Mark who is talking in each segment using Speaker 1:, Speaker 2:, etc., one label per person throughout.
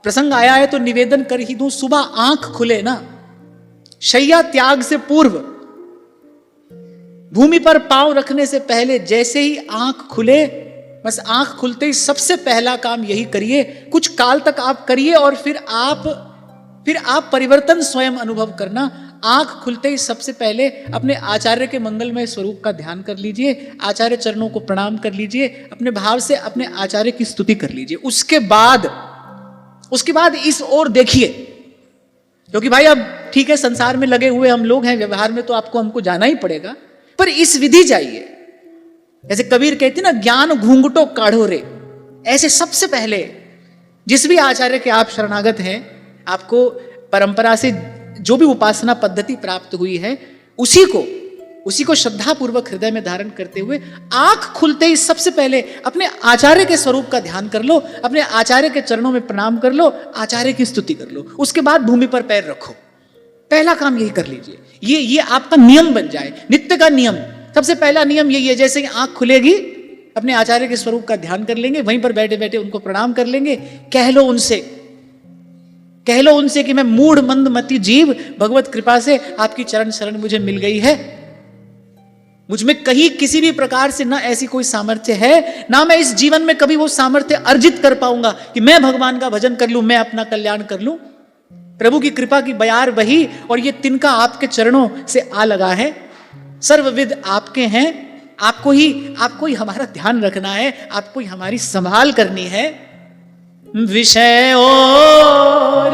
Speaker 1: प्रसंग आया है तो निवेदन कर ही दूं, सुबह आंख खुले ना, शैया त्याग से पूर्व, भूमि पर पांव रखने से पहले जैसे ही आंख खुले, बस आंख खुलते ही सबसे पहला काम यही करिए, कुछ काल तक आप करिए और फिर आप परिवर्तन स्वयं अनुभव करना। आंख खुलते ही सबसे पहले अपने आचार्य के मंगलमय स्वरूप का ध्यान कर लीजिए, आचार्य चरणों को प्रणाम कर लीजिए, अपने भाव से अपने आचार्य की स्तुति कर लीजिए। उसके बाद इस ओर देखिए, क्योंकि भाई अब ठीक है, संसार में लगे हुए हम लोग हैं, व्यवहार में तो हमको जाना ही पड़ेगा, पर इस विधि जाइए। जैसे कबीर कहते ना, ज्ञान घूंघटो काढ़ो रे, ऐसे सबसे पहले जिस भी आचार्य के आप शरणागत हैं, आपको परंपरा से जो भी उपासना पद्धति प्राप्त हुई है, उसी को श्रद्धा पूर्वक हृदय में धारण करते हुए आंख खुलते ही सबसे पहले अपने आचार्य के स्वरूप का ध्यान कर लो, अपने आचार्य के चरणों में प्रणाम कर लो, आचार्य की स्तुति कर लो। उसके बाद भूमि पर पैर रखो। पहला काम यही कर लीजिए, ये आपका नियम बन जाए, नित्य का नियम। सबसे पहला नियम यही है, जैसे ही आंख खुलेगी अपने आचार्य के स्वरूप का ध्यान कर लेंगे, वहीं पर बैठे बैठे उनको प्रणाम कर लेंगे। कह लो उनसे कि मैं मूढ़ मंदमती जीव, भगवत कृपा से आपकी चरण शरण मुझे मिल गई है। मुझ में कहीं किसी भी प्रकार से ना ऐसी कोई सामर्थ्य है, ना मैं इस जीवन में कभी वो सामर्थ्य अर्जित कर पाऊंगा कि मैं भगवान का भजन कर लूं, मैं अपना कल्याण कर लूं। प्रभु की कृपा की बयार वही, और ये तिनका आपके चरणों से आ लगा है। सर्वविद आपके हैं, आपको ही हमारा ध्यान रखना है, आपको ही हमारी संभाल करनी है। विषय और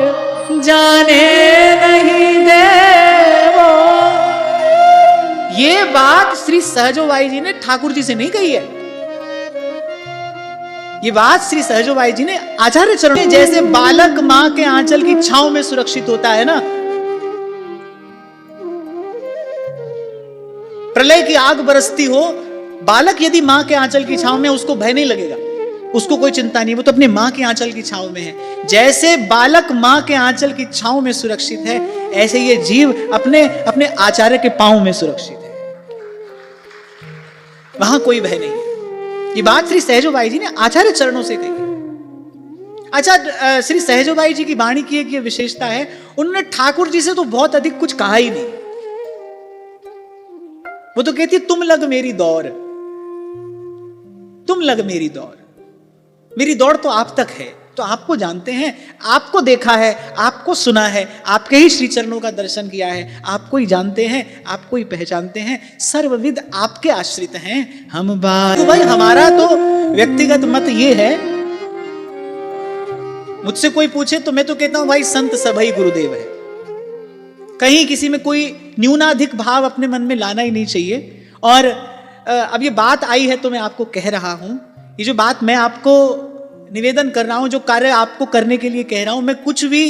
Speaker 1: जाने नहीं देवो, ये बात श्री सहजोबाई जी ने ठाकुर जी से नहीं कही है, ये बात श्री सहजोबाई जी ने आचार्य चरण में, जैसे बालक मां के आंचल की छांव में सुरक्षित होता है ना, प्रलय की आग बरसती हो, बालक यदि मां के आंचल की छांव में, उसको भय नहीं लगेगा, उसको कोई चिंता नहीं, वो तो अपने मां के आंचल की छांव में है। जैसे बालक मां के आंचल की छांव में सुरक्षित है, ऐसे ये जीव अपने आचार्य के पांव में सुरक्षित है, वहां कोई भय नहीं है। ये बात श्री सहजोबाई जी ने आचार्य चरणों से कही। अच्छा, श्री सहजोबाई जी की वाणी की एक ये विशेषता है, उन्होंने ठाकुर जी से तो बहुत अधिक कुछ कहा ही नहीं। वो तो कहती, तुम लग मेरी दौड़, तुम लग मेरी दौड़, मेरी दौड़ तो आप तक है, तो आपको जानते हैं, आपको देखा है, आपको सुना है, आपके ही श्री चरणों का दर्शन किया है, आपको ही जानते हैं, आपको ही पहचानते हैं, सर्वविद आपके आश्रित हैं हम। तो भाई हमारा तो व्यक्तिगत मत ये है, मुझसे कोई पूछे तो मैं तो कहता हूं भाई संत सभई गुरुदेव है, कहीं किसी में कोई न्यूनाधिक भाव अपने मन में लाना ही नहीं चाहिए। और अब ये बात आई है तो मैं आपको कह रहा हूं, ये जो बात मैं आपको निवेदन कर रहा हूं, जो कार्य आपको करने के लिए कह रहा हूं, मैं कुछ भी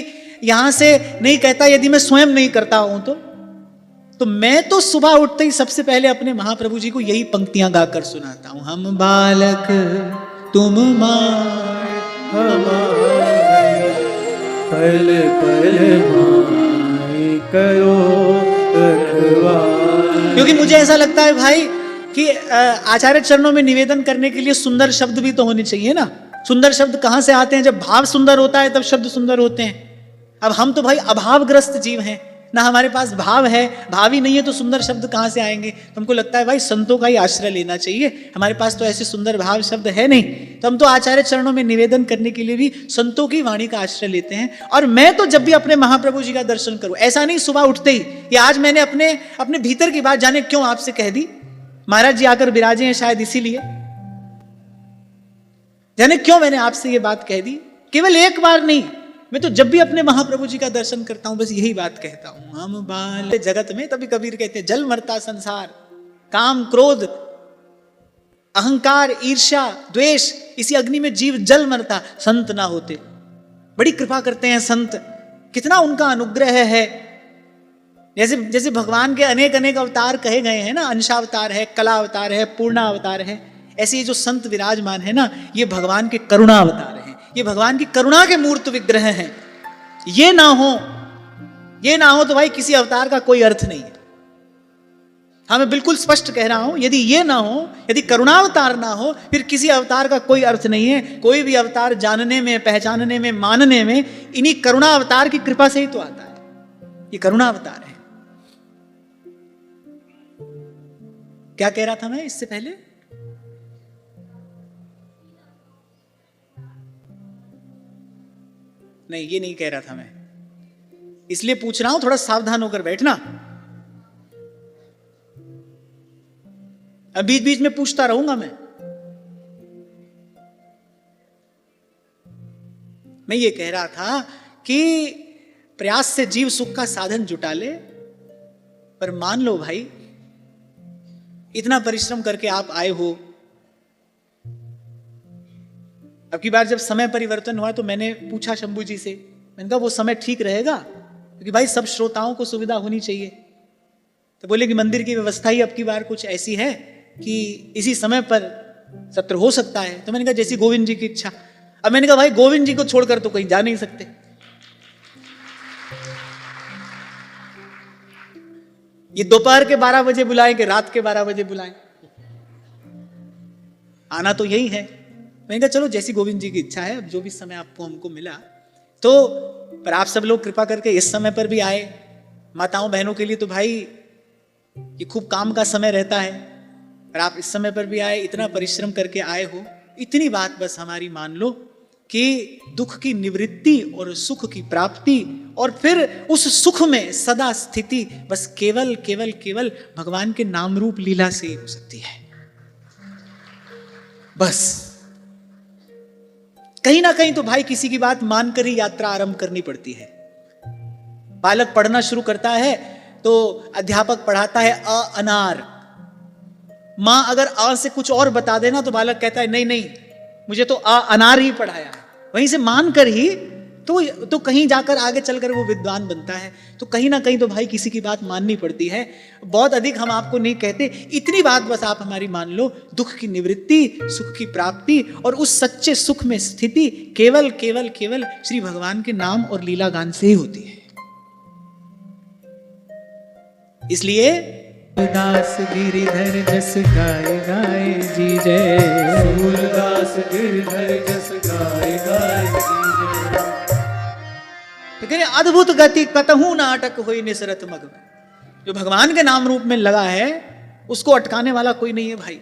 Speaker 1: यहां से नहीं कहता यदि मैं स्वयं नहीं करता हूं तो मैं तो सुबह उठते ही सबसे पहले अपने महाप्रभु जी को यही पंक्तियां गाकर सुनाता हूं। हम बालक तुम मां,
Speaker 2: पल पल करो रखवाली।
Speaker 1: क्योंकि मुझे ऐसा लगता है भाई कि आचार्य चरणों में निवेदन करने के लिए सुंदर शब्द भी तो होने चाहिए ना। सुंदर शब्द कहां से आते हैं? जब भाव सुंदर होता है तब शब्द सुंदर होते हैं। अब हम तो भाई अभावग्रस्त जीव हैं, ना हमारे पास भाव है, भाव ही नहीं है तो सुंदर शब्द कहां से आएंगे? तुमको लगता है भाई संतों का ही आश्रय लेना चाहिए, हमारे पास तो ऐसे सुंदर भाव शब्द है नहीं, तो हम तो आचार्य चरणों में निवेदन करने के लिए भी संतों की वाणी का आश्रय लेते हैं। और मैं तो जब भी अपने महाप्रभु जी का दर्शन करूं, ऐसा नहीं सुबह उठते ही कि आज मैंने अपने भीतर की बात जाने क्यों आपसे कह दी, महाराज जी आकर विराजे हैं शायद इसीलिए, जाने क्यों मैंने आपसे ये बात कह दी। केवल एक बार नहीं, मैं तो जब भी अपने महाप्रभु जी का दर्शन करता हूं बस यही बात कहता हूं, हम बाल जगत में। तभी कबीर कहते हैं जल मरता संसार, काम क्रोध अहंकार ईर्ष्या द्वेष, इसी अग्नि में जीव जल मरता संत ना होते। बड़ी कृपा करते हैं संत, कितना उनका अनुग्रह है। जैसे भगवान के अनेक अनेक अवतार कहे गए हैं ना, अंशावतार है, कला अवतार है, पूर्णा अवतार है, ऐसे ये जो संत विराजमान है ना, ये भगवान के करुणा अवतार हैं, ये भगवान की करुणा के मूर्त विग्रह हैं। ये ना हो तो भाई किसी अवतार का कोई अर्थ नहीं है। हाँ, मैं बिल्कुल स्पष्ट कह रहा हूं, यदि ये ना हो, यदि करुणावतार ना हो, फिर किसी अवतार का कोई अर्थ नहीं है। कोई भी अवतार जानने में, पहचानने में, मानने में इन्हीं करुणा अवतार की कृपा से ही तो आता है। ये करुणा अवतार है। क्या कह रहा था मैं इससे पहले? नहीं, ये नहीं कह रहा था मैं, इसलिए पूछ रहा हूं, थोड़ा सावधान होकर बैठना। अब बीच बीच में पूछता रहूंगा मैं ये कह रहा था कि प्रयास से जीव सुख का साधन जुटा ले, पर मान लो भाई, इतना परिश्रम करके आप आए हो। अब की बार जब समय परिवर्तन हुआ तो मैंने पूछा शंभू जी से, मैंने कहा वो समय ठीक रहेगा? क्योंकि भाई सब श्रोताओं को सुविधा होनी चाहिए। तो बोले कि मंदिर की व्यवस्था ही अब की बार कुछ ऐसी है कि इसी समय पर सत्र हो सकता है। तो मैंने कहा जैसी गोविंद जी की इच्छा। अब मैंने कहा भाई गोविंद जी को छोड़कर तो कहीं जा नहीं सकते। ये दोपहर के 12 बजे बुलाएं कि रात के 12 बजे बुलाएं, आना तो यही है। मैंने कहा चलो जैसी गोविंद जी की इच्छा है, अब जो भी समय आपको हमको मिला तो, पर आप सब लोग कृपा करके इस समय पर भी आए। माताओं बहनों के लिए तो भाई ये खूब काम का समय रहता है, पर आप इस समय पर भी आए, इतना परिश्रम करके आए हो। इतनी बात बस हमारी मान लो कि दुख की निवृत्ति और सुख की प्राप्ति, और फिर उस सुख में सदा स्थिति बस केवल केवल केवल भगवान के नाम रूप लीला से ही हो सकती है। बस कहीं ना कहीं तो भाई किसी की बात मानकर ही यात्रा आरंभ करनी पड़ती है। बालक पढ़ना शुरू करता है तो अध्यापक पढ़ाता है अ अनार। मां अगर अ से कुछ और बता देना तो बालक कहता है नहीं नहीं, मुझे तो अ अनार ही पढ़ाया। वहीं से मानकर ही तो कहीं जाकर आगे चलकर वो विद्वान बनता है। तो कहीं ना कहीं तो भाई किसी की बात माननी पड़ती है। बहुत अधिक हम आपको नहीं कहते, इतनी बात बस आप हमारी मान लो, दुख की निवृत्ति, सुख की प्राप्ति और उस सच्चे सुख में स्थिति केवल केवल केवल श्री भगवान के नाम और लीला गान से ही होती है। इसलिए
Speaker 2: दास गिरिधर जस गाय गाय जी जय, सूरदास गिरिधर जस गाय गाय जी जय।
Speaker 1: लेकिन अद्भुत गति कतहु नाटक हुई निसरत मग में। जो भगवान के नाम रूप में लगा है उसको अटकाने वाला कोई नहीं है भाई।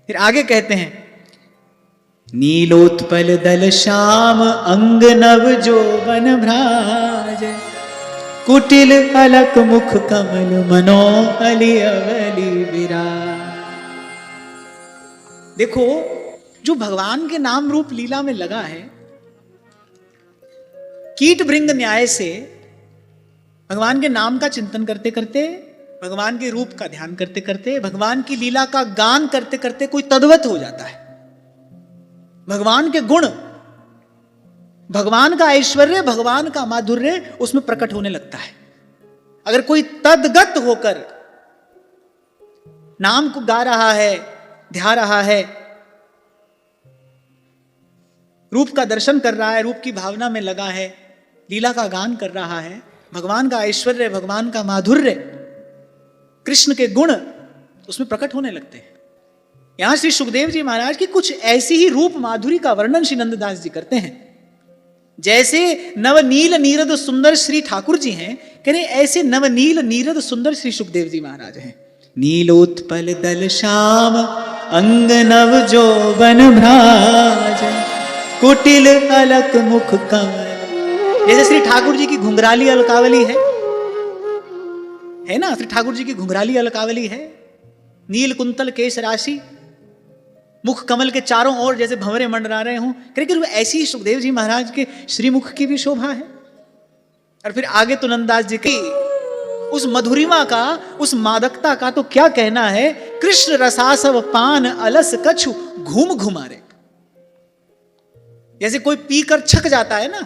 Speaker 1: फिर आगे कहते हैं, नीलोत्पल दल श्याम अंग नव जोबन भ्राज, कुटिल अलक मुख कमल मनो अली अवली विराज। देखो, जो भगवान के नाम रूप लीला में लगा है, कीट भृंग न्याय से भगवान के नाम का चिंतन करते करते, भगवान के रूप का ध्यान करते करते, भगवान की लीला का गान करते करते कोई तद्वत हो जाता है। भगवान के गुण, भगवान का ऐश्वर्य, भगवान का माधुर्य उसमें प्रकट होने लगता है। अगर कोई तद्गत होकर नाम को गा रहा है, ध्या रहा है, रूप का दर्शन कर रहा है, रूप की भावना में लगा है, लीला का गान कर रहा है, भगवान का ऐश्वर्य, भगवान का माधुर्य, कृष्ण के गुण उसमें प्रकट होने लगते हैं। यहां श्री सुखदेव जी महाराज की कुछ ऐसी ही रूप माधुरी का वर्णन श्री नंददास जी करते हैं। जैसे नवनील नीरद सुंदर श्री ठाकुर जी हैं, कह रहे ऐसे नवनील नीरद सुंदर श्री सुखदेव जी महाराज हैं। नीलोत्पल दल श्याम अंग नव जोबन भ्राज, कुटिल अलक मुख कमल। जैसे श्री ठाकुर जी की घुंघराली अलकावली है ना, श्री ठाकुर जी की घुंघराली अलकावली है, नील कुंतल केश राशि, मुख कमल के चारों ओर जैसे भंवरे मंडरा रहे हों। लेकिन ऐसी ही सुखदेव जी महाराज के श्रीमुख की भी शोभा है। और फिर आगे तो नंददास जी की उस मधुरिमा का, उस मादकता का तो क्या कहना है। कृष्ण रसासव पान अलस कछु घूम घुमारे। जैसे कोई पीकर छक जाता है ना,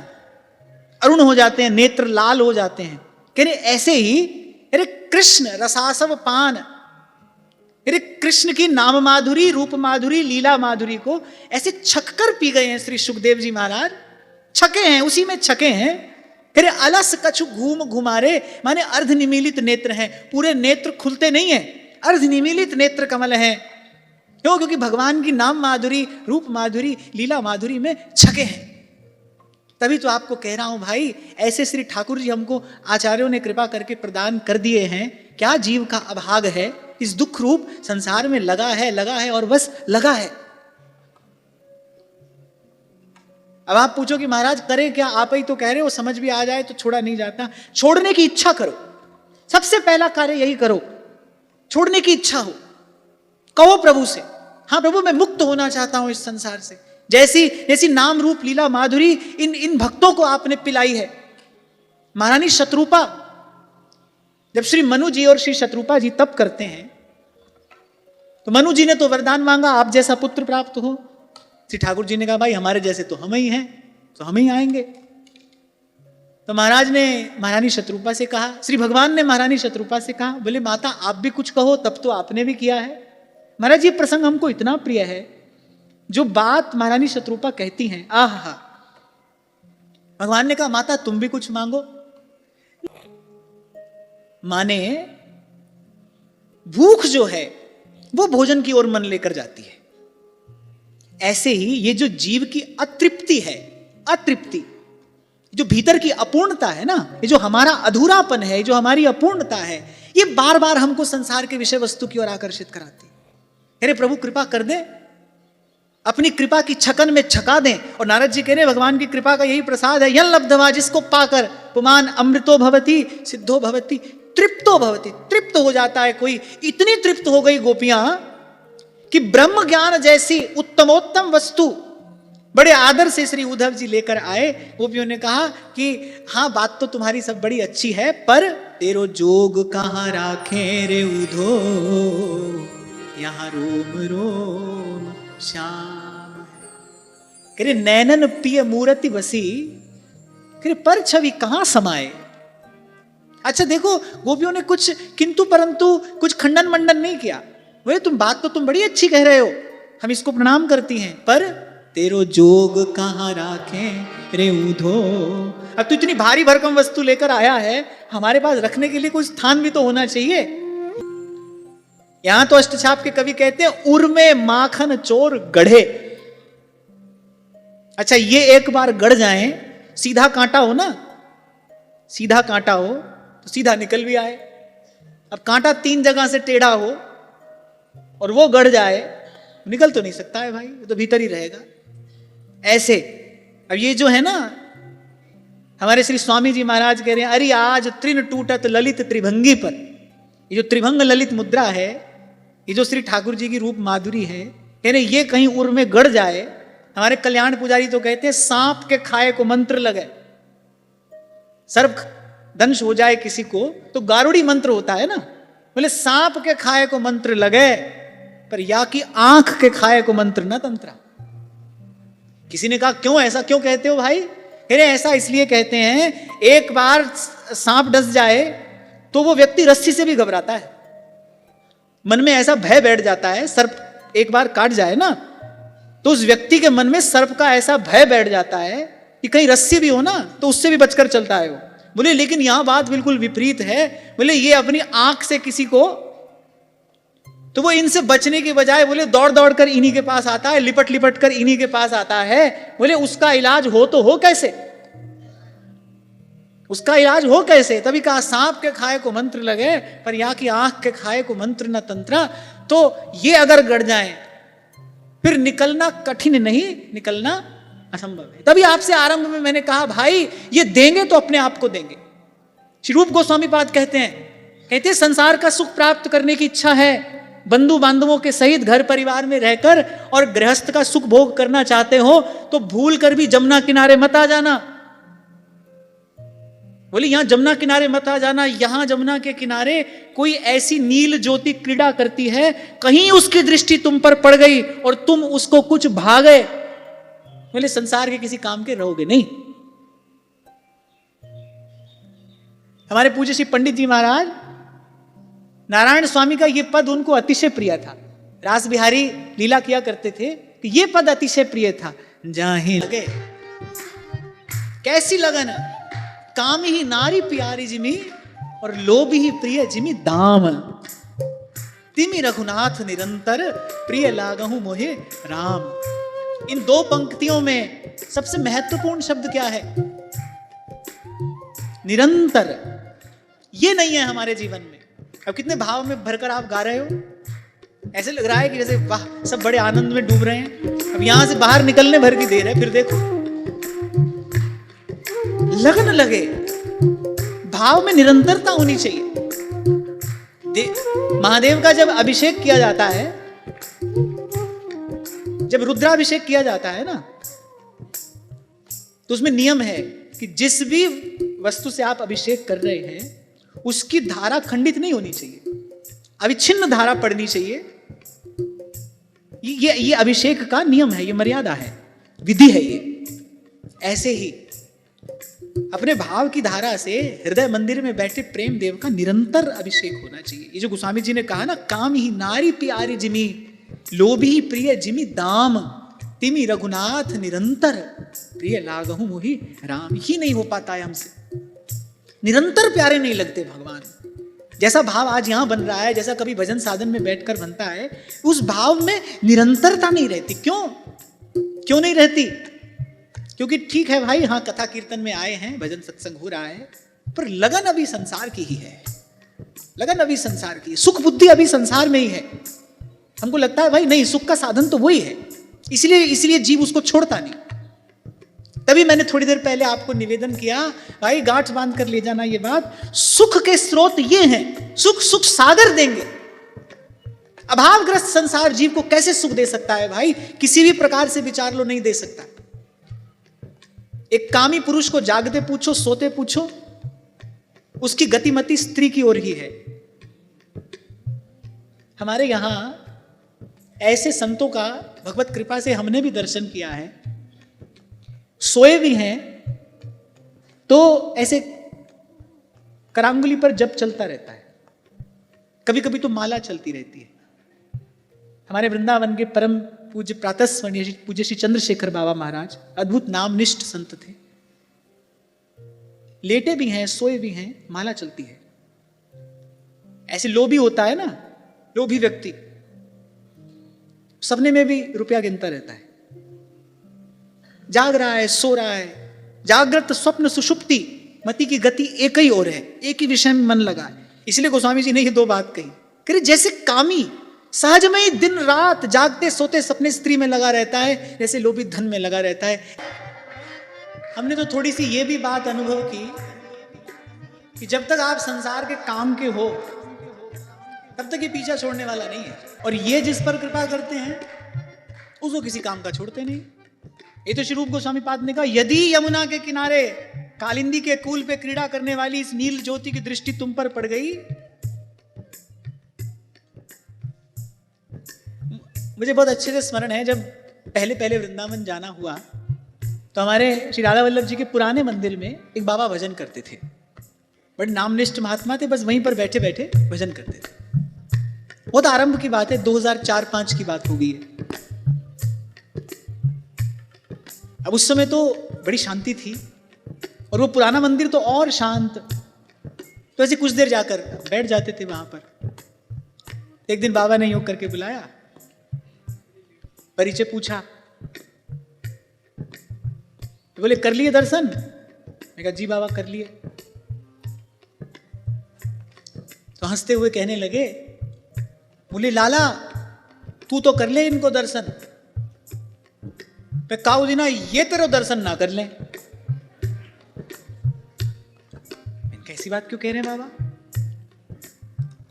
Speaker 1: अरुण हो जाते हैं, नेत्र लाल हो जाते हैं, कह रहे ऐसे ही अरे कृष्ण रसासव पान, अरे कृष्ण की नाम माधुरी, रूप माधुरी, लीला माधुरी को ऐसे छककर पी गए हैं श्री सुखदेव जी महाराज। छके हैं, उसी में छके हैं। फिर अलस कछु घूम घुमारे, माने अर्ध निमीलित नेत्र हैं, पूरे नेत्र खुलते नहीं हैं, अर्ध निमीलित नेत्र कमल हैं। क्यों? क्योंकि भगवान की नाम माधुरी, रूप माधुरी, लीला माधुरी में छके हैं। तभी तो आपको कह रहा हूं भाई, ऐसे श्री ठाकुर जी हमको आचार्यों ने कृपा करके प्रदान कर दिए हैं। क्या जीव का अभाग है, इस दुख रूप संसार में लगा है और बस लगा है। अब आप पूछो कि महाराज करें क्या, आप ही तो कह रहे हो, समझ भी आ जाए तो छोड़ा नहीं जाता। छोड़ने की इच्छा करो, सबसे पहला कार्य यही करो, छोड़ने की इच्छा हो, कहो प्रभु से, हाँ प्रभु मैं मुक्त होना चाहता हूं इस संसार से। जैसी नाम रूप लीला माधुरी इन भक्तों को आपने पिलाई है। महारानी शत्रुपा, जब श्री मनु जी और श्री शत्रुपा जी तप करते हैं तो मनु जी ने तो वरदान मांगा आप जैसा पुत्र प्राप्त हो। श्री ठाकुर जी ने कहा भाई हमारे जैसे तो हम ही हैं, तो हम ही आएंगे। तो महाराज ने महारानी शत्रुपा से कहा, श्री भगवान ने महारानी शत्रुपा से कहा, बोले माता आप भी कुछ कहो, तब तो आपने भी किया है। महाराज ये प्रसंग हमको इतना प्रिय है, जो बात महारानी शत्रुपा कहती हैं, आहा। भगवान ने कहा माता तुम भी कुछ मांगो। माने भूख जो है वो भोजन की ओर मन लेकर जाती है। ऐसे ही ये जो जीव की अतृप्ति है, अतृप्ति जो भीतर की अपूर्णता है ना, ये जो हमारा अधूरापन है, जो हमारी अपूर्णता है, ये बार बार हमको संसार के विषय वस्तु की ओर आकर्षित कराती है। अरे प्रभु कृपा कर दे, अपनी कृपा की छकन में छका दें। और नारद जी कह रहे भगवान की कृपा का यही प्रसाद है, यन लब्धवा, जिसको पाकर पुमान अमृतो भवति सिद्धो भवति तृप्तो भवति, तृप्त हो जाता है कोई। इतनी तृप्त हो गई गोपियां कि ब्रह्म ज्ञान जैसी उत्तमोत्तम वस्तु बड़े आदर से श्री उद्धव जी लेकर आए। गोपियों ने कहा कि हाँ बात तो तुम्हारी सब बड़ी अच्छी है, पर तेरो जोग कहाँ राखे रे उधो, यहाँ रोम रोम श्याम। करे नैनन पिय मूर्ति बसी, करे पर छवि कहाँ समाये। अच्छा देखो, गोपियों ने कुछ किंतु परंतु, कुछ खंडन मंडन नहीं किया। वे तुम बात तो तुम बड़ी अच्छी कह रहे हो, हम इसको प्रणाम करती हैं, पर तेरो जोग कहाँ राखे रे उधो। अब तू इतनी भारी भरकम वस्तु लेकर आया है, हमारे पास रखने के लिए कोई स्थान भी तो होना चाहिए। यहां तो अष्टछाप के कवि कहते हैं उर्मे माखन चोर गढ़े। अच्छा ये एक बार गढ़ जाए, सीधा कांटा हो ना, सीधा कांटा हो तो सीधा निकल भी आए। अब कांटा 3 जगह से टेढ़ा हो और वो गढ़ जाए, निकल तो नहीं सकता है भाई, वो तो भीतर ही रहेगा। ऐसे अब ये जो है ना, हमारे श्री स्वामी जी महाराज कह रहे हैं, अरे आज तृण टूटत ललित त्रिभंगी पर। ये जो त्रिभंग ललित मुद्रा है, ये जो श्री ठाकुर जी की रूप माधुरी है, कह रहे ये कहीं उर में गढ़ जाए। हमारे कल्याण पुजारी तो कहते हैं सांप के खाए को मंत्र लगे, सर्प दंश हो जाए किसी को तो गारुड़ी मंत्र होता है ना, बोले सांप के खाए को मंत्र लगे, पर या कि आंख के खाए को मंत्र न तंत्रा। किसी ने कहा क्यों ऐसा क्यों कहते हो भाई? अरे ऐसा इसलिए कहते हैं, एक बार सांप डस जाए तो वो व्यक्ति रस्सी से भी घबराता है, मन में ऐसा भय बैठ जाता है। सर्प एक बार काट जाए ना तो उस व्यक्ति के मन में सर्प का ऐसा भय बैठ जाता है कि कहीं रस्सी भी हो ना तो उससे भी बचकर चलता है वो। बोले लेकिन यहां बात बिल्कुल विपरीत है। बोले ये अपनी आंख से किसी को, तो वो इनसे बचने के बजाय बोले दौड़ दौड़ कर इन्हीं के पास आता है, लिपट लिपट कर इन्हीं के पास आता है। बोले उसका इलाज हो तो हो कैसे, उसका इलाज हो कैसे? तभी कहा सांप के खाए को मंत्र लगे, पर यहाँ की आंख के खाए को मंत्र न तंत्रा। तो ये अगर गड़ जाए फिर निकलना कठिन नहीं, निकलना असंभव है। तभी आपसे आरंभ में मैंने कहा भाई ये देंगे तो अपने आप को देंगे। श्री रूप गोस्वामी पाद कहते हैं संसार का सुख प्राप्त करने की इच्छा है, बंधु बांधवों के सहित घर परिवार में रहकर और गृहस्थ का सुख भोग करना चाहते हो तो भूल कर भी जमुना किनारे मत आ जाना। बोले यहां जमुना किनारे मत आ जाना, यहां जमुना के किनारे कोई ऐसी नील ज्योति क्रीड़ा करती है, कहीं उसकी दृष्टि तुम पर पड़ गई और तुम उसको कुछ भा गए, बोले संसार के किसी काम के रहोगे नहीं। हमारे पूज्य श्री पंडित जी महाराज नारायण स्वामी का यह पद उनको अतिशय प्रिय था। रास बिहारी लीला किया करते थे कि यह पद अतिशय प्रिय था। जाहि लगे कैसी लगन, काम ही नारी प्यारी जिमी और लोभ ही प्रिय जिमी दाम। तिमि रघुनाथ निरंतर प्रिय लागहु मोहे राम। इन दो पंक्तियों में सबसे महत्वपूर्ण शब्द क्या है? निरंतर। ये नहीं है हमारे जीवन में। अब कितने भाव में भरकर आप गा रहे हो, ऐसे लग रहा है कि जैसे वाह सब बड़े आनंद में डूब रहे हैं। अब यहां से बाहर निकलने भर की देर है, फिर देखो लगन लगे। भाव में निरंतरता होनी चाहिए। महादेव का जब अभिषेक किया जाता है, जब रुद्राभिषेक किया जाता है ना, तो उसमें नियम है कि जिस भी वस्तु से आप अभिषेक कर रहे हैं उसकी धारा खंडित नहीं होनी चाहिए, अविच्छिन्न धारा पड़नी चाहिए। ये अभिषेक का नियम है, ये मर्यादा है, विधि है ये। ऐसे ही अपने भाव की धारा से हृदय मंदिर में बैठे प्रेम देव का निरंतर अभिषेक होना चाहिए। ये जो गोस्वामी जी ने कहा ना, काम ही नारी प्यारी जिमी लोभी प्रिय जिमी दाम। तिमि रघुनाथ निरंतर प्रिय लागहु मोहि राम। ही नहीं हो पाता है हमसे, निरंतर प्यारे नहीं लगते भगवान। जैसा भाव आज यहां बन रहा है, जैसा कभी भजन साधन में बैठकर बनता है, उस भाव में निरंतरता नहीं रहती। क्यों नहीं रहती? क्योंकि ठीक है भाई, हाँ कथा कीर्तन में आए हैं, भजन सत्संग हो रहा है, पर लगन अभी संसार की ही है। लगन अभी संसार की, सुख बुद्धि अभी संसार में ही है। हमको लगता है भाई नहीं, सुख का साधन तो वही है, इसलिए जीव उसको छोड़ता नहीं। तभी मैंने थोड़ी देर पहले आपको निवेदन किया, भाई गांठ बांध कर ले जाना ये बात, सुख के स्रोत ये हैं। सुख सागर देंगे। अभावग्रस्त संसार जीव को कैसे सुख दे सकता है भाई? किसी भी प्रकार से विचार लो, नहीं दे सकता। एक कामी पुरुष को जागते पूछो, सोते पूछो, उसकी गतिमति स्त्री की ओर ही है। हमारे यहां ऐसे संतों का भगवत कृपा से हमने भी दर्शन किया है। सोए भी हैं तो ऐसे करांगुली पर जप चलता रहता है, कभी कभी तो माला चलती रहती है। हमारे वृंदावन के परम पूज्य प्रातस्मरणीय पूज्य श्री चंद्रशेखर बाबा महाराज अद्भुत नामनिष्ठ संत थे। लेटे भी हैं, सोए भी हैं, माला चलती है। ऐसे लोभी होता है ना, लोभी व्यक्ति सपने में भी रुपया गिनता रहता है, जाग रहा है, सो रहा है। जागृत स्वप्न सुषुप्ति मति की गति एक ही ओर है, एक ही विषय में मन लगा है। इसलिए गोस्वामी जी ने ये दो बात कही, कि जैसे कामी सहज में ही दिन रात जागते सोते सपने स्त्री में लगा रहता है, जैसे लोभी धन में लगा रहता है। हमने तो थोड़ी सी ये भी बात अनुभव की कि जब तक आप संसार के काम के हो तब तक ये पीछा छोड़ने वाला नहीं है। और ये जिस पर कृपा करते हैं उसको किसी काम का छोड़ते नहीं। ये तो श्री रूप गोस्वामी पाद ने कहा, यदि यमुना के किनारे कालिंदी के कूल पे क्रीड़ा करने वाली इस नील ज्योति की दृष्टि तुम पर पड़ गई। मुझे बहुत अच्छे से स्मरण है, जब पहले पहले वृंदावन जाना हुआ तो हमारे श्री राधा वल्लभ जी के पुराने मंदिर में एक बाबा भजन करते थे। बड़े नामनिष्ठ महात्मा थे, बस वहीं पर बैठे बैठे भजन करते थे। बहुत आरंभ की बात है, 2004-05 की बात हो गई है। अब उस समय तो बड़ी शांति थी और वो पुराना मंदिर तो और शांत। तो ऐसे कुछ देर जाकर बैठ जाते थे वहां पर। एक दिन बाबा ने योग करके बुलाया, परिचय पूछा, तो बोले कर लिए दर्शन? मैं कहा जी बाबा कर लिए। तो हंसते हुए कहने लगे, बोले लाला तू तो कर ले इनको दर्शन, मैं काऊ दीना ये तेरे दर्शन ना कर लें। कैसी बात क्यों कह रहे हैं बाबा?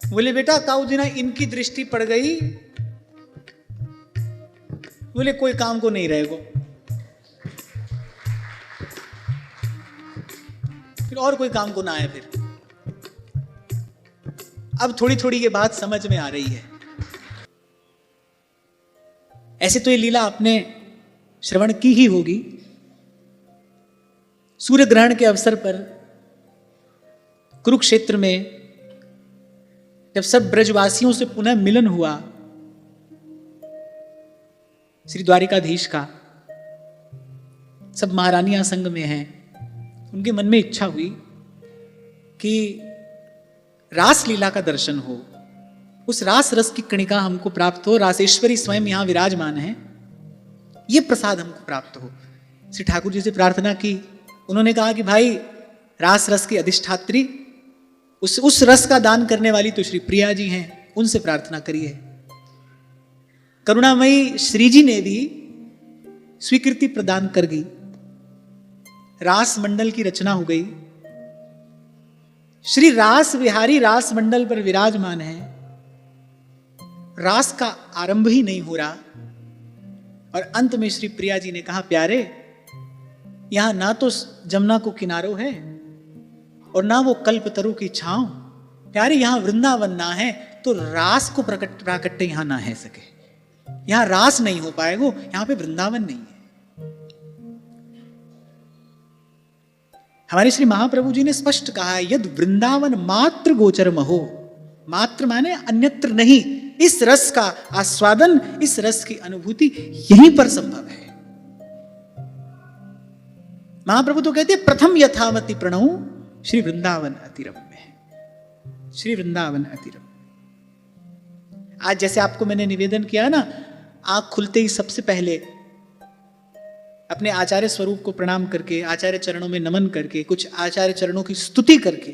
Speaker 1: बोले बेटा काऊ दीना इनकी दृष्टि पड़ गई, बोले कोई काम को नहीं रहेगा, फिर और कोई काम को ना आए। फिर अब थोड़ी थोड़ी ये बात समझ में आ रही है। ऐसे तो ये लीला आपने श्रवण की ही होगी। सूर्य ग्रहण के अवसर पर कुरुक्षेत्र में जब सब ब्रजवासियों से पुनः मिलन हुआ श्री द्वारिकाधीश का, सब महारानियां संग में हैं, उनके मन में इच्छा हुई कि रास लीला का दर्शन हो, उस रास रस की कणिका हमको प्राप्त हो, रासेश्वरी स्वयं यहां विराजमान है, ये प्रसाद हमको प्राप्त हो। श्री ठाकुर जी से प्रार्थना की। उन्होंने कहा कि भाई रास रस की अधिष्ठात्री, उस रस का दान करने वाली तो श्री प्रिया जी हैं, उनसे प्रार्थना करिए। करुणामयी श्री जी ने भी स्वीकृति प्रदान कर गई। रास मंडल की रचना हो गई। श्री रास विहारी रास मंडल पर विराजमान है। रास का आरंभ ही नहीं हो रहा और अंत में श्री प्रिया जी ने कहा, प्यारे यहां ना तो जमुना को किनारो है और ना वो कल्पतरु की छांव। प्यारे यहां वृंदावन ना है तो रास को प्राकट्य यहां ना है सके। यहां रास नहीं हो पाएगा, यहां पे वृंदावन नहीं है। हमारे श्री महाप्रभु जी ने स्पष्ट कहा है, यद वृंदावन मात्र गोचर महो। मात्र माने अन्यत्र नहीं। इस रस का आस्वादन, इस रस की अनुभूति यहीं पर संभव है। महाप्रभु तो कहते प्रथम यथामति प्रणव श्री वृंदावन अतिरम्य है। श्री वृंदावन अतिरम्य। आज जैसे आपको मैंने निवेदन किया ना, आंख खुलते ही सबसे पहले अपने आचार्य स्वरूप को प्रणाम करके, आचार्य चरणों में नमन करके, कुछ आचार्य चरणों की स्तुति करके,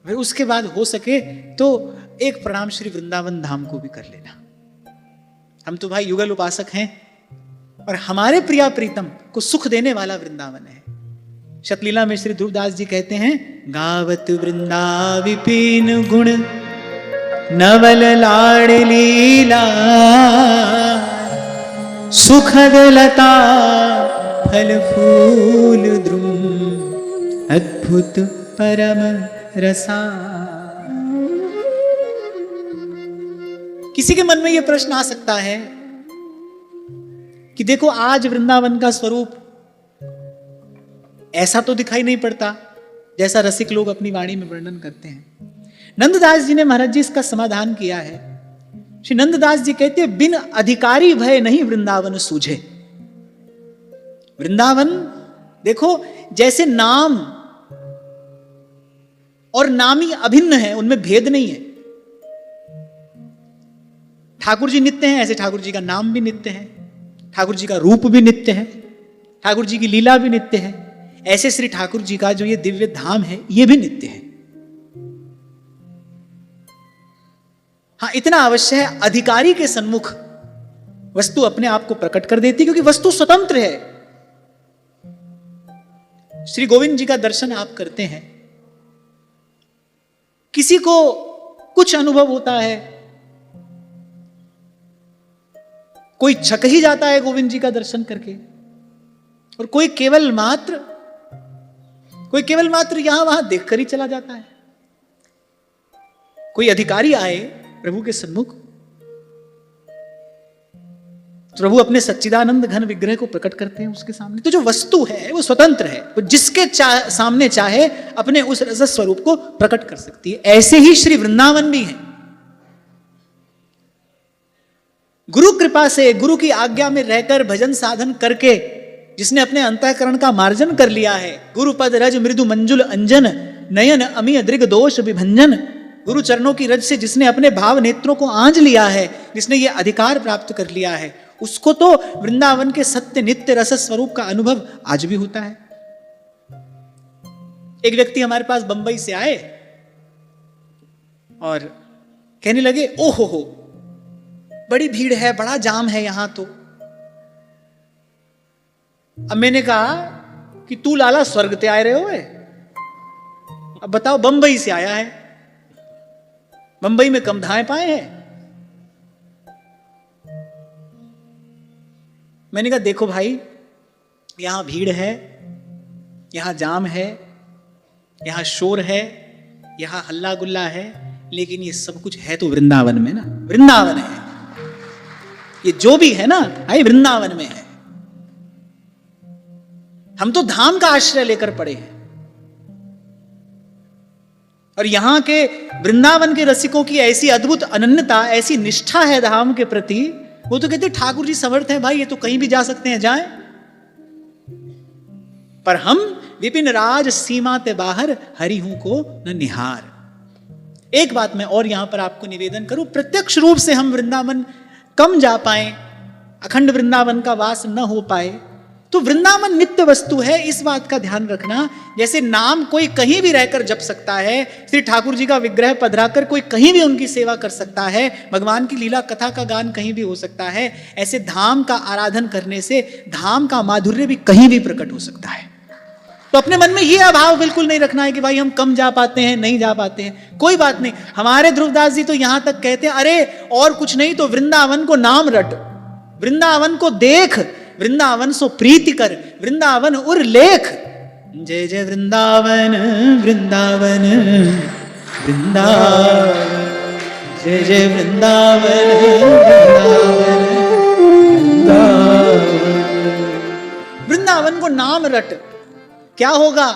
Speaker 1: फिर उसके बाद हो सके तो एक प्रणाम श्री वृंदावन धाम को भी कर लेना। हम तो भाई युगल उपासक हैं और हमारे प्रिया प्रीतम को सुख देने वाला वृंदावन है। शतलीला में श्री ध्रुवदास जी कहते हैं, गावत वृंदा विपिन गुण नवल लाड़ लीला, सुखद लता फल फूल द्रुम, अद्भुत परम रसा। किसी के मन में यह प्रश्न आ सकता है कि देखो आज वृंदावन का स्वरूप ऐसा तो दिखाई नहीं पड़ता जैसा रसिक लोग अपनी वाणी में वर्णन करते हैं। नंददास जी ने महाराज जी इसका समाधान किया है। श्री नंददास जी कहते हैं, बिन अधिकारी भय नहीं वृंदावन सूझे। वृंदावन देखो जैसे नाम और नामी अभिन्न है, उनमें भेद नहीं है। ठाकुर जी नित्य हैं, ऐसे ठाकुर जी का नाम भी नित्य है, ठाकुर जी का रूप भी नित्य है, ठाकुर जी की लीला भी नित्य है। ऐसे श्री ठाकुर जी का जो ये दिव्य धाम है, ये भी नित्य है। हां, इतना अवश्य है, अधिकारी के सन्मुख वस्तु अपने आप को प्रकट कर देती, क्योंकि वस्तु स्वतंत्र है। श्री गोविंद जी का दर्शन आप करते हैं, किसी को कुछ अनुभव होता है, कोई छक ही जाता है गोविंद जी का दर्शन करके, और कोई केवल मात्र यहां वहां देखकर ही चला जाता है। कोई अधिकारी आए प्रभु के सन्मुख, प्रभु अपने सच्चिदानंद घन विग्रह को प्रकट करते हैं उसके सामने। तो जो वस्तु है वो स्वतंत्र है, वो जिसके सामने चाहे अपने उस रस स्वरूप को प्रकट कर सकती है। ऐसे ही श्री वृंदावन भी है। गुरु कृपा से, गुरु की आज्ञा में रहकर भजन साधन करके जिसने अपने अंतःकरण का मार्जन कर लिया है, गुरु पद रज मृदु मंजुल अंजन, नयन अमीय दृग दोष विभंजन। गुरु चरणों की रज से जिसने अपने भाव नेत्रों को आंज लिया है, जिसने ये अधिकार प्राप्त कर लिया है, उसको तो वृंदावन के सत्य नित्य रस स्वरूप का अनुभव आज भी होता है। एक व्यक्ति हमारे पास बंबई से आए और कहने लगे, ओहो हो बड़ी भीड़ है, बड़ा जाम है यहां तो। अब मैंने कहा कि तू लाला स्वर्ग ते आए रहे हो। अब बताओ, बंबई से आया है, बंबई में कम धाए पाए हैं। मैंने कहा देखो भाई, यहां भीड़ है, यहां जाम है, यहां शोर है, यहां हल्ला गुल्ला है, लेकिन ये सब कुछ है तो वृंदावन में ना। वृंदावन है, ये जो भी है ना, भाई वृंदावन में है। हम तो धाम का आश्रय लेकर पड़े हैं, और यहां के वृंदावन के रसिकों की ऐसी अद्भुत अनन्यता, ऐसी निष्ठा है धाम के प्रति। वो तो कहते ठाकुर जी समर्थ हैं भाई, ये तो कहीं भी जा सकते हैं, जाएं। पर हम विपिन राज सीमा ते बाहर हरिहू को न निहार। एक बात मैं और यहां पर आपको निवेदन करूं, प्रत्यक्ष रूप से हम वृंदावन कम जा पाए, अखंड वृंदावन का वास न हो पाए, तो वृंदावन नित्य वस्तु है, इस बात का ध्यान रखना। जैसे नाम कोई कहीं भी रहकर जप सकता है, श्री ठाकुर जी का विग्रह पधराकर कोई कहीं भी उनकी सेवा कर सकता है, भगवान की लीला कथा का गान कहीं भी हो सकता है, ऐसे धाम का आराधन करने से धाम का माधुर्य भी कहीं भी प्रकट हो सकता है। तो अपने मन में यह अभाव बिल्कुल नहीं रखना है कि भाई हम कम जा पाते हैं, नहीं जा पाते हैं, कोई बात नहीं। हमारे ध्रुवदास जी तो यहां तक कहते हैं, अरे और कुछ नहीं तो वृंदावन को नाम रट, वृंदावन को देख, वृंदावन सो प्रीति कर, वृंदावन उर लेख। जय जय वृंदावन वृंदावन वृंदावन, जय जय वृंदावन वृंदावन वृंदावन। वृंदावन को नाम रट, क्या होगा?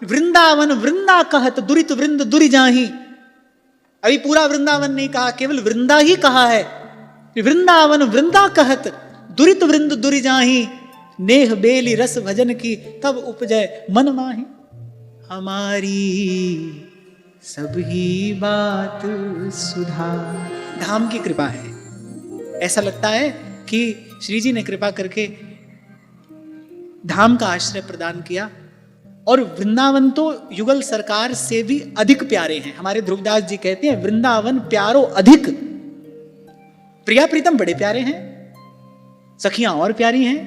Speaker 1: वृंदावन वृंदा कहत दुरित वृंद दुरि जाही। अभी पूरा वृंदावन नहीं कहा, केवल वृंदा ही कहा है। वृंदावन वृंदा कहत दुरित वृंद दुरि जाही, नेह बेली रस भजन की तब उपजय मन माही। हमारी सभी बात सुधा। धाम की कृपा है। ऐसा लगता है कि श्री जी ने कृपा करके धाम का आश्रय प्रदान किया, और वृंदावन तो युगल सरकार से भी अधिक प्यारे हैं। हमारे ध्रुवदास जी कहते हैं, वृंदावन प्यारो अधिक। प्रिया प्रीतम बड़े प्यारे हैं, सखियां और प्यारी हैं,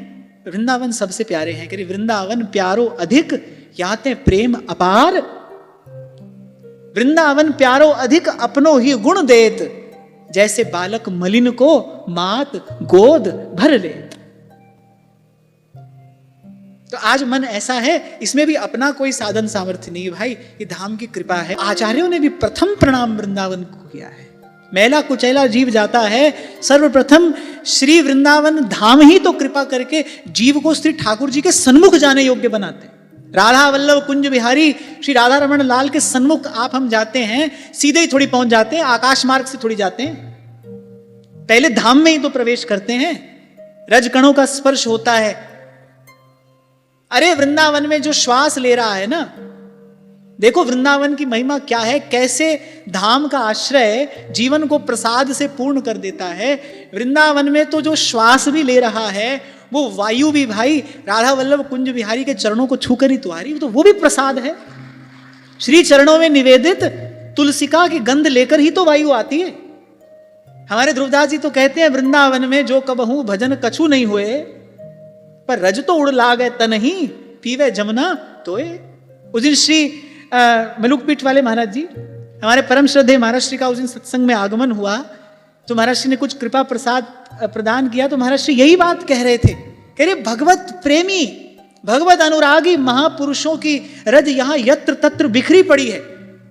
Speaker 1: वृंदावन सबसे प्यारे हैं। कह रही वृंदावन प्यारो अधिक, याते प्रेम अपार। वृंदावन प्यारो अधिक, अपनो ही गुण देत, जैसे बालक मलिन को मात गोद भर लेत। तो आज मन ऐसा है, इसमें भी अपना कोई साधन सामर्थ्य नहीं है भाई, ये धाम की कृपा है। आचार्यों ने भी प्रथम प्रणाम वृंदावन को किया है। मैला कुचैला जीव जाता है, सर्वप्रथम श्री वृंदावन धाम ही तो कृपा करके जीव को श्री ठाकुर जी के सन्मुख जाने योग्य बनाते हैं। राधा वल्लभ कुंज बिहारी श्री राधा रमण लाल के सन्मुख आप हम जाते हैं, सीधे ही थोड़ी पहुंच जाते हैं, आकाश मार्ग से थोड़ी जाते हैं, पहले धाम में ही तो प्रवेश करते हैं, रजकणों का स्पर्श होता है। अरे वृंदावन में जो श्वास ले रहा है ना, देखो वृंदावन की महिमा क्या है, कैसे धाम का आश्रय जीवन को प्रसाद से पूर्ण कर देता है। वृंदावन में तो जो श्वास भी ले रहा है, वो वायु भी भाई राधा वल्लभ कुंज बिहारी के चरणों को छूकर ही तो आ रही, तो वो भी प्रसाद है। श्री चरणों में निवेदित तुलसिका की गंध लेकर ही तो वायु आती है। हमारे ध्रुवदास जी तो कहते हैं, वृंदावन में जो कबहू भजन कछु नहीं हुए, पर रज तो उड़ लागे तनही, पीवे जमुना तोए। उस दिन श्री मलुकपीठ वाले महाराज जी, हमारे परम श्रद्धेय महाराज श्री का उस दिन सत्संग में आगमन हुआ, तो महाराज श्री ने कुछ कृपा प्रसाद प्रदान किया, तो महाराज श्री यही बात कह रहे थे, कह रहे भगवत प्रेमी भगवत अनुरागी महापुरुषों की रज यहाँ यत्र तत्र बिखरी पड़ी है।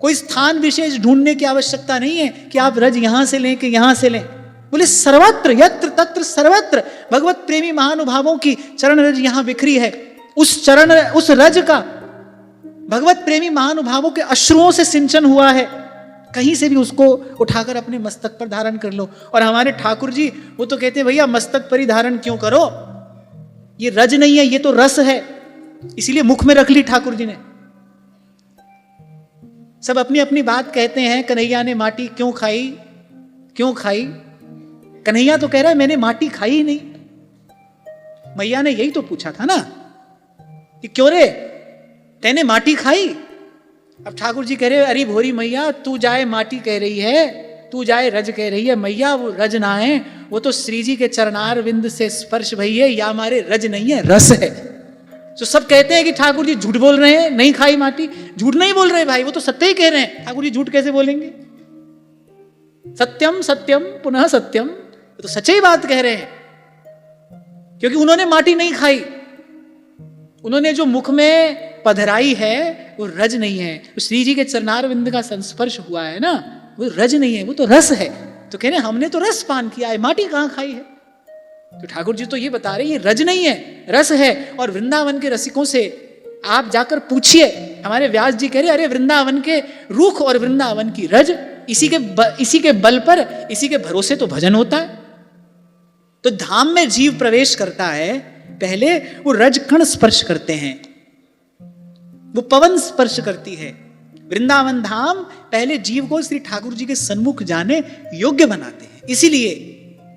Speaker 1: कोई स्थान विशेष ढूंढने की आवश्यकता नहीं है कि आप रज यहां से लें कि यहां से लें, बोले सर्वत्र यत्र तत्र सर्वत्र भगवत प्रेमी महानुभावों की चरण रज यहां बिखरी है। उस चरण उस रज का भगवत प्रेमी महानुभावों के अश्रुओं से सिंचन हुआ है, कहीं से भी उसको उठाकर अपने मस्तक पर धारण कर लो। और हमारे ठाकुर जी वो तो कहते हैं, भैया मस्तक पर ही धारण क्यों करो, ये रज नहीं है, ये तो रस है, इसीलिए मुख में रख ली ठाकुर जी ने। सब अपनी अपनी बात कहते हैं, कन्हैया ने माटी क्यों खाई, क्यों खाई। कन्हैया तो कह रहा है मैंने माटी खाई ही नहीं, मैया ने यही तो पूछा था ना कि क्यों रे तैने माटी खाई। अब ठाकुर जी कह रहे, अरे भोरी मैया, तू जाए माटी कह रही है, तू जाए रज कह रही है, मैया वो रज ना है, वो तो श्री जी के चरणार विंद से स्पर्श भई है, या हमारे रज नहीं है रस है। तो सब कहते हैं कि ठाकुर जी झूठ बोल रहे हैं, नहीं खाई माटी। झूठ नहीं बोल रहे भाई, वो तो सत्य ही कह रहे हैं, ठाकुर जी झूठ कैसे बोलेंगे। सत्यम सत्यम पुनः सत्यम, तो सच्ची बात कह रहे हैं, क्योंकि उन्होंने माटी नहीं खाई, उन्होंने जो मुख में पधराई है वो रज नहीं है, वो श्री जी के चरणार विंद का संस्पर्श हुआ है ना, वो रज नहीं है, वो तो रस है। तो कह रहे हैं हमने तो रस पान किया है, माटी कहां खाई है। तो ठाकुर जी तो ये बता रहे हैं, ये रज नहीं है रस है। और वृंदावन के रसिकों से आप जाकर पूछिए, हमारे व्यास जी कह रहे अरे वृंदावन के रुख और वृंदावन की रज, इसी के बल पर, इसी के भरोसे तो भजन होता है। तो धाम में जीव प्रवेश करता है, पहले वो रज कण स्पर्श करते हैं, वो पवन स्पर्श करती है। वृंदावन धाम पहले जीव को श्री ठाकुर जी के सन्मुख जाने योग्य बनाते हैं। इसीलिए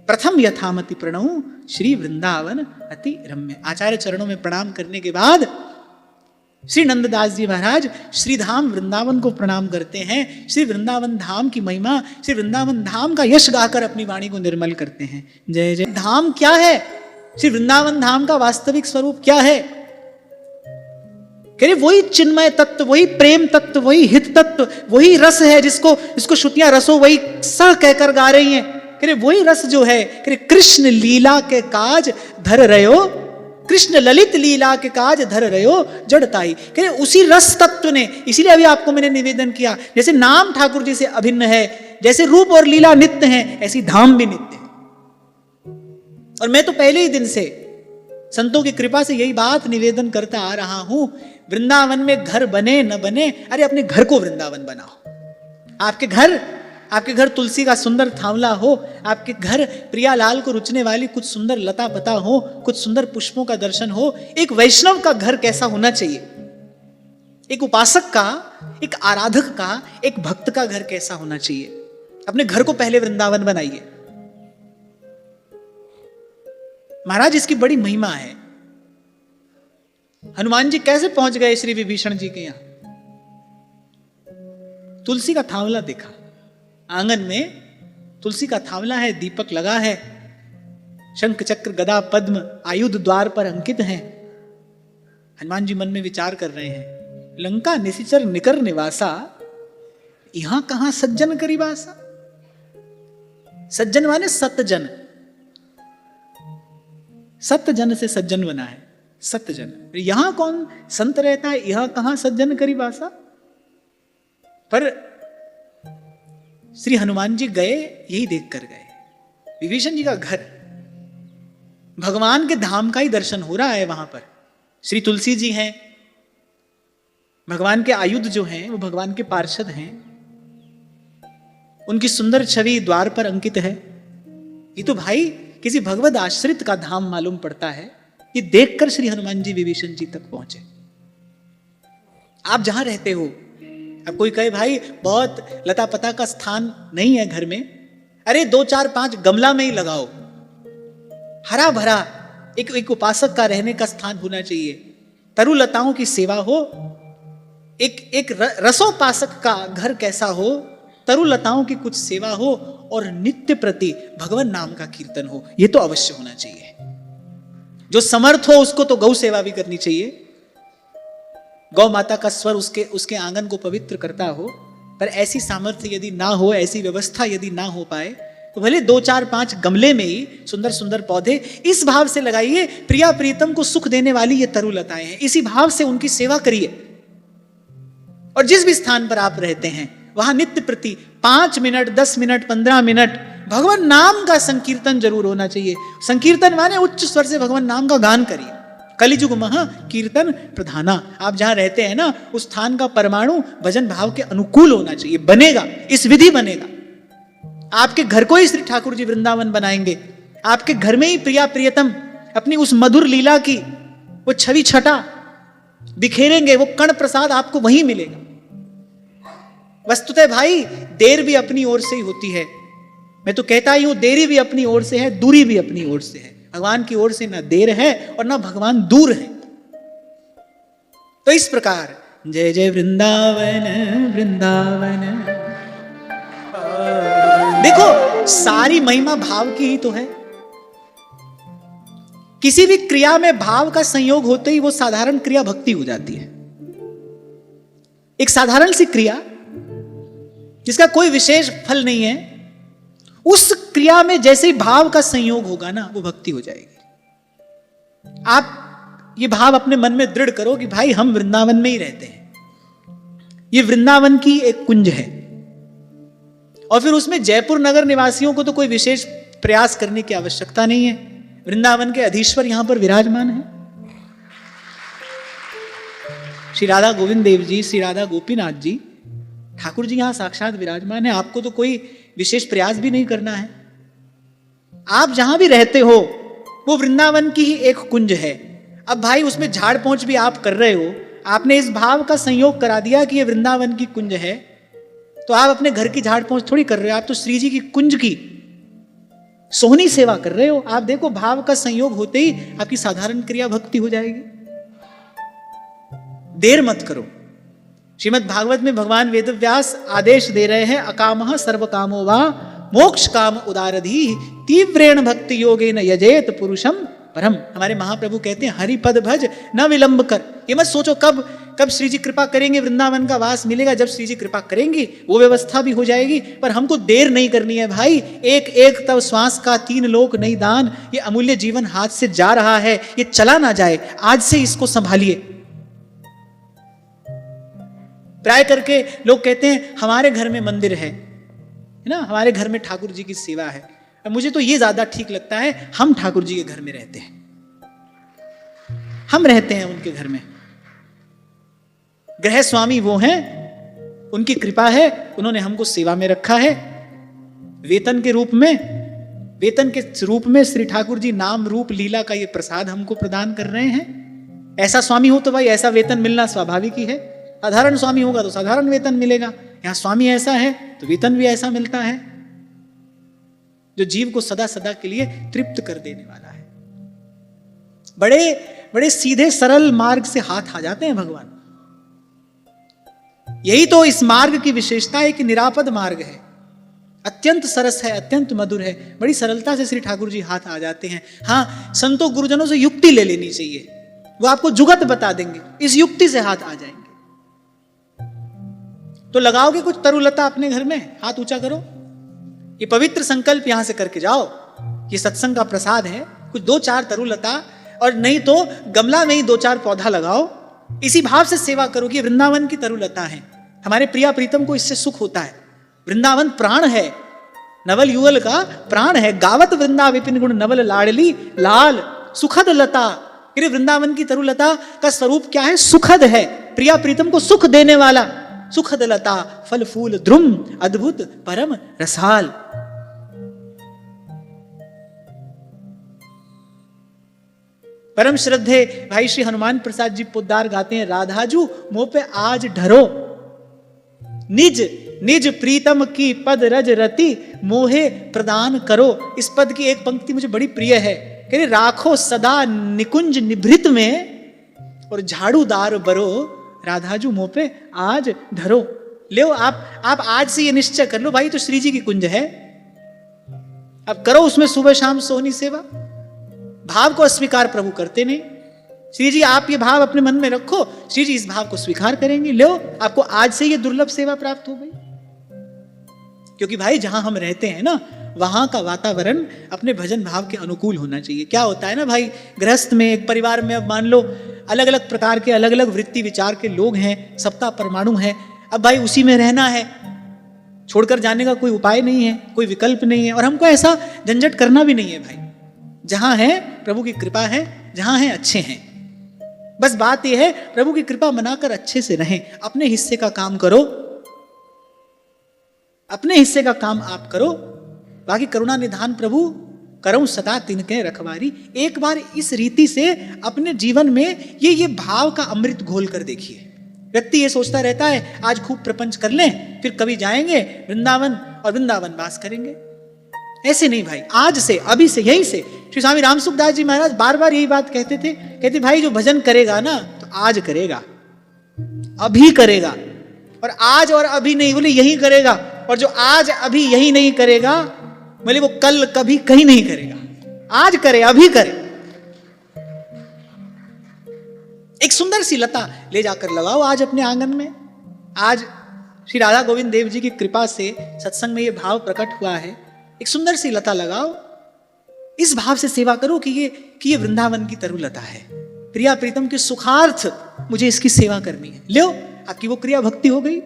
Speaker 1: प्रथम यथामति प्रणव श्री वृंदावन अति रम्य। आचार्य चरणों में प्रणाम करने के बाद श्री नंददास जी महाराज श्री धाम वृंदावन को प्रणाम करते हैं। श्री वृंदावन धाम की महिमा, श्री वृंदावन धाम का यश गाकर अपनी वाणी को निर्मल करते हैं। जय जय। धाम क्या है? श्री वृंदावन धाम का वास्तविक स्वरूप क्या है? कह रहे वही चिन्मय तत्व, वही प्रेम तत्व, वही हित तत्व, वही रस है जिसको श्रुतियां रसो वही स कहकर गा रही हैं। कह रहे वही रस जो है, कह रहे कृष्ण लीला के काज धर रयो, कृष्ण ललित लीला के काज धर रयो जड़ताई। कह रहे उसी रस तत्व ने, इसीलिए अभी आपको मैंने निवेदन किया, जैसे नाम ठाकुर जी से अभिन्न है, जैसे रूप और लीला नित्य है, ऐसी धाम भी नित्य है। और मैं तो पहले ही दिन से संतों की कृपा से यही बात निवेदन करता आ रहा हूं, वृंदावन में घर बने न बने, अरे अपने घर को वृंदावन बनाओ। आपके घर तुलसी का सुंदर थावला हो, आपके घर प्रियालाल को रुचने वाली कुछ सुंदर लता पता हो, कुछ सुंदर पुष्पों का दर्शन हो। एक वैष्णव का घर कैसा होना चाहिए, एक उपासक का, एक आराधक का, एक भक्त का घर कैसा होना चाहिए। अपने घर को पहले वृंदावन बनाइए। महाराज इसकी बड़ी महिमा है। हनुमान जी कैसे पहुंच गए श्री विभीषण जी के यहां? तुलसी का थावला देखा, आंगन में तुलसी का थावला है, दीपक लगा है, शंख चक्र गदा पद्म आयुध द्वार पर अंकित हैं। हनुमान जी मन में विचार कर रहे हैं, लंका निशिचर निकर निवासा, यहां कहां सज्जन करी वासा। सज्जन माने सतजन, सतजन से सज्जन बना है, सतजन। यहां कौन संत रहता है, यहां कहां सज्जन करी वासा। पर श्री हनुमान जी गए, यही देख कर गए, विभीषण जी का घर, भगवान के धाम का ही दर्शन हो रहा है वहां पर। श्री तुलसी जी हैं, भगवान के आयुध जो हैं वो भगवान के पार्षद हैं, उनकी सुंदर छवि द्वार पर अंकित है। ये तो भाई किसी भगवद आश्रित का धाम मालूम पड़ता है। ये देखकर श्री हनुमान जी विभीषण जी तक पहुंचे। आप जहां रहते हो, अब कोई कहे भाई बहुत लता पता का स्थान नहीं है घर में, अरे 2 4 5 गमला में ही लगाओ, हरा भरा एक उपासक का रहने का स्थान होना चाहिए। तरु लताओं की सेवा हो, एक रसोपासक का घर कैसा हो, तरु लताओं की कुछ सेवा हो और नित्य प्रति भगवान नाम का कीर्तन हो, यह तो अवश्य होना चाहिए। जो समर्थ हो उसको तो गौ सेवा भी करनी चाहिए, गौ माता का स्वर उसके आंगन को पवित्र करता हो। पर ऐसी सामर्थ्य यदि ना हो, ऐसी व्यवस्था यदि ना हो पाए, तो भले 2 4 5 गमले में ही सुंदर सुंदर पौधे इस भाव से लगाइए, प्रिया प्रीतम को सुख देने वाली ये तरु लताएं हैं, इसी भाव से उनकी सेवा करिए। और जिस भी स्थान पर आप रहते हैं वहां नित्य प्रति 5 मिनट 10 मिनट 15 मिनट भगवान नाम का संकीर्तन जरूर होना चाहिए। संकीर्तन माने उच्च स्वर से भगवान नाम का गान करिए। कलिजुग महा कीर्तन प्रधाना। आप जहां रहते हैं ना, उस स्थान का परमाणु भजन भाव के अनुकूल होना चाहिए, बनेगा, इस विधि बनेगा। आपके घर को ही श्री ठाकुर जी वृंदावन बनाएंगे। आपके घर में ही प्रिया प्रियतम अपनी उस मधुर लीला की वो छवि छटा बिखेरेंगे, वो कण प्रसाद आपको वहीं मिलेगा। वस्तुतः भाई देर भी अपनी ओर से ही होती है। मैं तो कहता ही हूं, देरी भी अपनी ओर से है, दूरी भी अपनी ओर से है। भगवान की ओर से ना देर है और ना भगवान दूर है। तो इस प्रकार जय जय वृंदावन वृंदावन। देखो सारी महिमा भाव की ही तो है। किसी भी क्रिया में भाव का संयोग होते ही वो साधारण क्रिया भक्ति हो जाती है। एक साधारण सी क्रिया जिसका कोई विशेष फल नहीं है, उस क्रिया में जैसे ही भाव का संयोग होगा ना, वो भक्ति हो जाएगी। आप ये भाव अपने मन में दृढ़ करो कि भाई हम वृंदावन में ही रहते हैं, ये वृंदावन की एक कुंज है। और फिर उसमें जयपुर नगर निवासियों को तो कोई विशेष प्रयास करने की आवश्यकता नहीं है। वृंदावन के अधीश्वर यहां पर विराजमान है। श्री राधा गोविंद देव जी, श्री राधा गोपीनाथ जी, ठाकुर जी यहां साक्षात विराजमान है। आपको तो कोई विशेष प्रयास भी नहीं करना है। आप जहां भी रहते हो वो वृंदावन की ही एक कुंज है। अब भाई उसमें झाड़ पोंछ भी आप कर रहे हो, आपने इस भाव का संयोग करा दिया कि ये वृंदावन की कुंज है, तो आप अपने घर की झाड़ पहुंच थोड़ी कर रहे हो, आप तो श्री जी की कुंज की सोहनी सेवा कर रहे हो। आप देखो भाव का संयोग होते ही आपकी साधारण क्रिया भक्ति हो जाएगी। देर मत करो। श्रीमद् भागवत में भगवान वेदव्यास आदेश दे रहे हैं, अकामः सर्व कामो वा मोक्ष काम उदारधी तीव्रेण भक्ति योगेन यजेत पुरुषम परम। हमारे महाप्रभु कहते हैं हरिपद भज न विलंब कर। ये मत सोचो कब श्री जी कृपा करेंगे वृंदावन का वास मिलेगा। जब श्री जी कृपा करेंगी वो व्यवस्था भी हो जाएगी, पर हमको देर नहीं करनी है भाई। एक एक तब श्वास का 3 लोक नहीं दान। ये अमूल्य जीवन हाथ से जा रहा है, ये चला ना जाए, आज से इसको संभालिए। प्राय करके लोग कहते हैं हमारे घर में मंदिर है ना, हमारे घर में ठाकुर जी की सेवा है। मुझे तो ये ज्यादा ठीक लगता है, हम ठाकुर जी के घर में रहते हैं, हम रहते हैं उनके घर में। गृह स्वामी वो हैं, उनकी कृपा है, उन्होंने हमको सेवा में रखा है। वेतन के रूप में श्री ठाकुर जी नाम रूप लीला का ये प्रसाद हमको प्रदान कर रहे हैं। ऐसा स्वामी हो तो भाई ऐसा वेतन मिलना स्वाभाविक ही है। साधारण स्वामी होगा तो साधारण वेतन मिलेगा, यहां स्वामी ऐसा है तो वेतन भी ऐसा मिलता है, जो जीव को सदा सदा के लिए तृप्त कर देने वाला है। बड़े बड़े सीधे सरल मार्ग से हाथ आ जाते हैं भगवान। यही तो इस मार्ग की विशेषता है कि निरापद मार्ग है, अत्यंत सरस है, अत्यंत मधुर है। बड़ी सरलता से श्री ठाकुर जी हाथ आ जाते हैं। हाँ, संतों गुरुजनों से युक्ति ले लेनी चाहिए, वो आपको जुगत बता देंगे, इस युक्ति से हाथ आ जाएंगे। तो लगाओगे कुछ तरुलता अपने घर में, हाथ ऊंचा करो, ये पवित्र संकल्प यहां से करके जाओ, ये सत्संग का प्रसाद है। कुछ 2-4 तरुलता, और नहीं तो गमला में ही 2-4 पौधा लगाओ। इसी भाव से सेवा करो कि वृंदावन की तरुलता है। हमारे प्रिया प्रीतम को इससे सुख होता है। वृंदावन प्राण है, नवल युगल का प्राण है। गावत वृंदा विपिन गुण नवल लाडली लाल सुखद लता। फिर वृंदावन की तरुलता का स्वरूप क्या है? सुखद है, प्रिया प्रीतम को सुख देने वाला। सुखद लता फल फूल द्रुम अद्भुत परम रसाल। परम श्रद्धे भाई श्री हनुमान प्रसाद जी पोद्दार गाते हैं, राधाजू मोह पे आज ढरो, निज निज प्रीतम की पद रज रति मोहे प्रदान करो। इस पद की एक पंक्ति मुझे बड़ी प्रिय है, कह रहे राखो सदा निकुंज निभृत में और झाड़ूदार बरो, राधाजू मोह पे आज धरो। लो आप आज से ये निश्चय कर लो भाई, तो श्री जी की कुंज है, अब करो उसमें सुबह शाम सोहनी सेवा। भाव को अस्वीकार प्रभु करते नहीं। श्री जी आप ये भाव अपने मन में रखो, श्री जी इस भाव को स्वीकार करेंगे। लो आपको आज से ये दुर्लभ सेवा प्राप्त हो गई। क्योंकि भाई जहां हम रहते हैं ना, वहां का वातावरण अपने भजन भाव के अनुकूल होना चाहिए। क्या होता है ना भाई, गृहस्थ में, एक परिवार में, अब मान लो अलग अलग प्रकार के अलग अलग वृत्ति विचार के लोग हैं, सबका परमाणु है। अब भाई उसी में रहना है, छोड़कर जाने का कोई उपाय नहीं है, कोई विकल्प नहीं है, और हमको ऐसा झंझट करना भी नहीं है भाई। जहां है प्रभु की कृपा है, जहां है अच्छे हैं। बस बात यह है प्रभु की कृपा मनाकर अच्छे से रहें, अपने हिस्से का काम करो, अपने हिस्से का काम आप करो, बाकी करुणा निधान प्रभु करऊं सदा तिनके रखवारी। एक बार इस रीति से अपने जीवन में ये भाव का अमृत घोल कर देखिए। व्यक्ति ये सोचता रहता है आज खूब प्रपंच कर लें, फिर कभी जाएंगे वृंदावन और वृंदावन वास करेंगे। ऐसे नहीं भाई, आज से, अभी से, यहीं से। श्री स्वामी रामसुखदास जी महाराज बार बार यही बात कहते थे, कहते भाई जो भजन करेगा ना तो आज करेगा, अभी करेगा, और आज और अभी नहीं बोले यही करेगा, और जो आज अभी यही नहीं करेगा बोले वो कल कभी कहीं नहीं करेगा। आज करे, अभी करे। एक सुंदर सी लता ले जाकर लगाओ आज अपने आंगन में। आज श्री राधा गोविंद देव जी की कृपा से सत्संग में ये भाव प्रकट हुआ है, एक सुंदर सी लता लगाओ, इस भाव से सेवा करो कि ये वृंदावन की तरुलता है, प्रिया प्रीतम के सुखार्थ मुझे इसकी सेवा करनी है। लो आपकी वो क्रिया भक्ति हो गई।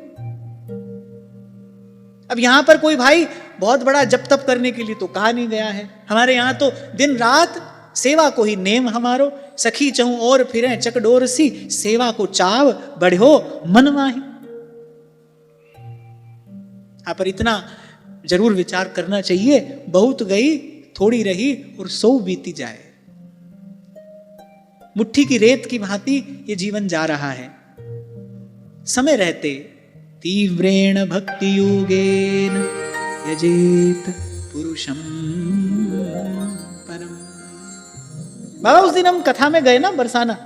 Speaker 1: अब यहां पर कोई भाई बहुत बड़ा जप तप करने के लिए तो कहा नहीं गया है। हमारे यहां तो दिन रात सेवा को ही नेम हमारो, सखी चहूं और फिरें चकडोर सी, सेवा को चाव बढ़ो मन माही। यहां पर इतना जरूर विचार करना चाहिए, बहुत गई थोड़ी रही और 100 बीती जाए। मुट्ठी की रेत की भांति ये जीवन जा रहा है। समय रहते तीव्रेण भक्ति योगेन यजेत पुरुषम परम। बाबा उस दिन हम कथा में गए ना बरसाना,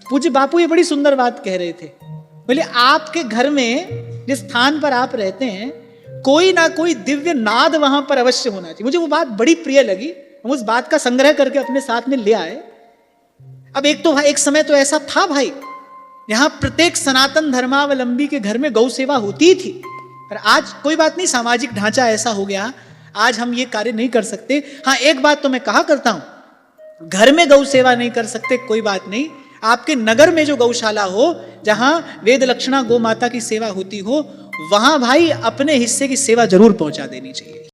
Speaker 1: पूज्य बापू ये बड़ी सुंदर बात कह रहे थे। बोले आपके घर में जिस स्थान पर आप रहते हैं कोई ना कोई दिव्य नाद वहां पर अवश्य होना चाहिए। मुझे वो बात बड़ी प्रिय लगी, हम उस बात का संग्रह करके अपने साथ में ले आए। अब एक समय तो ऐसा था भाई, यहां प्रत्येक सनातन धर्मावलंबी के घर में गौ सेवा होती थी, पर आज कोई बात नहीं, सामाजिक ढांचा ऐसा हो गया, आज हम ये कार्य नहीं कर सकते। हाँ एक बात तो मैं कहा करता हूं, घर में गौ सेवा नहीं कर सकते कोई बात नहीं, आपके नगर में जो गौशाला हो, जहां वेद लक्षणा गौ माता की सेवा होती हो, वहां भाई अपने हिस्से की सेवा जरूर पहुंचा देनी चाहिए।